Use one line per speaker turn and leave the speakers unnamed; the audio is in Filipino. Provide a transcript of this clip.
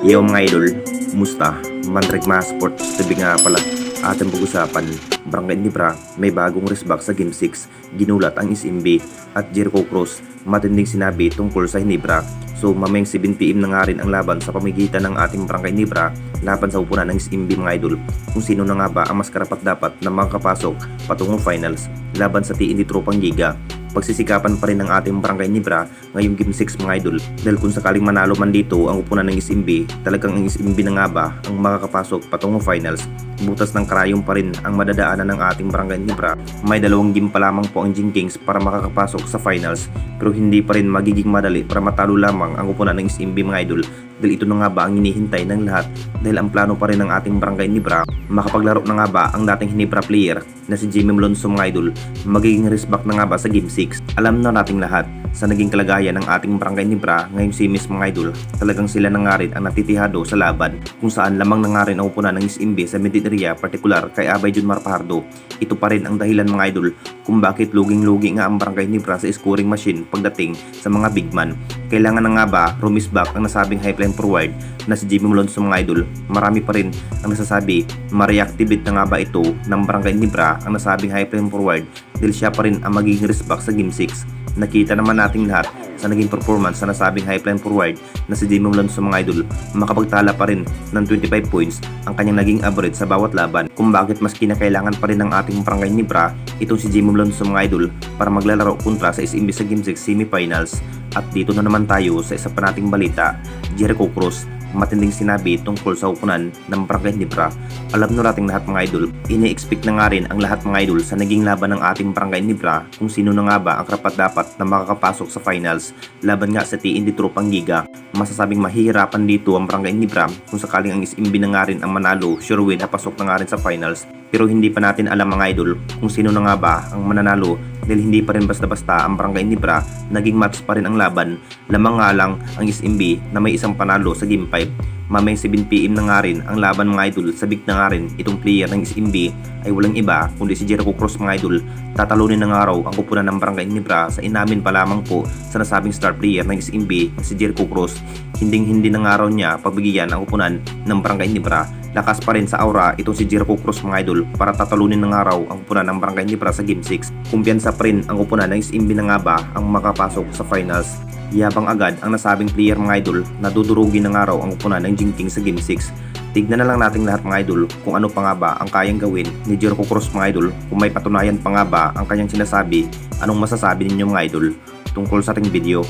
Yo mga idol, kumusta? Mandragma Sports TV nga pala ating pag-usapan. Barangay Nibra may bagong resback sa Game 6. Ginulat ang SMB at Jericho Cross. Matinding sinabi tungkol sa Hinebra. So mamayang 7pm na nga rin ang laban sa pamigitan ng ating Barangay Nibra laban sa upunan ng SMB mga idol. Kung sino na nga ba ang mas karapat dapat na makakapasok patungong finals laban sa TNT Tropang Giga. Pagsisikapan pa rin ng ating Barangay Nibra ngayong Game 6 mga idol, dahil kung sakaling manalo man dito ang upunan ng SMB, talagang ang SMB na nga ba ang makakapasok patungong finals. Butas ng karayong pa rin ang madadaanan ng ating Barangay Nibra. May 2 game pa lamang po ang Jing Kings para makakapasok sa finals, pero hindi pa rin magiging madali para matalo lamang ang upunan ng SMB mga idol, dahil ito na nga ba ang hinihintay ng lahat, dahil ang plano pa rin ng ating Barangay Nibra makapaglaro na nga ba ang dating Hinebra player na si Jimmy Malonzo mga idol, magiging resback na nga ba sa Game 6. Alam na nating lahat sa naging kalagayan ng ating Barangay Nibra ngayong semis mga idol, talagang sila na nga rin ang natitihado sa laban, kung saan lamang na nga rin ang upunan ng SMB sa mid area, partikular kay Abay Junmar Pardo. Ito pa rin ang dahilan mga idol kung bakit luging-lugi nga ang Barangay Nibra sa scoring machine pagdating sa mga big man. Kailangan na nga ba rumisback ang nasabing high flying forward na si Jimmy Malonzo mga idol? Marami pa rin ang nasasabi ma-reactivate na nga ba ito ng Barangay Nibra ang nasabing high flying forward, dahil siya pa rin ang magiging resback sa Game 6. Nakita naman nating lahat sa naging performance sa nasabing high flying forward na si Jimmy Malonzo mga idol, makapagtala pa rin ng 25 points ang kanyang naging average sa bawat laban. Kung bakit mas kinakailangan pa rin ng ating Barangay Nibra itong si Jimmy Malonzo mga idol para maglalaro kontra sa SMB sa Game 6 semifinals. At dito na naman tayo sa isa pa nating balita, Jericho Cross. Matinding sinabi tungkol sa upunan ng Barangay Nibra. Alam na nating lahat mga idol, ini-expect na nga rin ang lahat mga idol sa naging laban ng ating Barangay Nibra kung sino na nga ba ang karapat dapat na makakapasok sa finals laban nga sa TNT Tropang Giga. Masasabing mahihirapan dito ang Barangay Nibra kung sakaling ang SMB na nga rin ang manalo, sure win na pasok na nga rin sa finals. Pero hindi pa natin alam mga idol kung sino na nga ba ang mananalo, dahil hindi pa rin basta-basta ang Barangay Nibra, naging match pa rin ang laban. Lamang nga lang ang SMB na may isang panalo sa Game 5. Mamayang 7pm na nga rin ang laban mga idol, sabik na nga rin itong player ng SMB ay walang iba kundi si Jericho Cross mga idol. Tatalunin na nga raw ang kupunan ng Barangay Nibra sa inamin pa lamang po sa nasabing star player ng SMB na si Jericho Cross. Hindi na nga raw niya pagbigyan ang kupunan ng Barangay Nibra. Lakas pa rin sa aura itong si Jericho Cross mga idol para tatalunin na nga raw ang kupunan ng Barangay Nibra sa Game 6. Kumpiyansa pa rin ang kupunan ng SMB na nga ba ang makapasok sa finals. Yabang agad ang nasabing player mga idol na dudurugin na nga raw ang kupunan ng Jing Kings sa Game 6. Tignan na lang natin lahat mga idol kung ano pa nga ba ang kayang gawin ni Jericho Cross mga idol. Kung may patunayan pa nga ba ang kanyang sinasabi, anong masasabi ninyo mga idol tungkol sa ating video?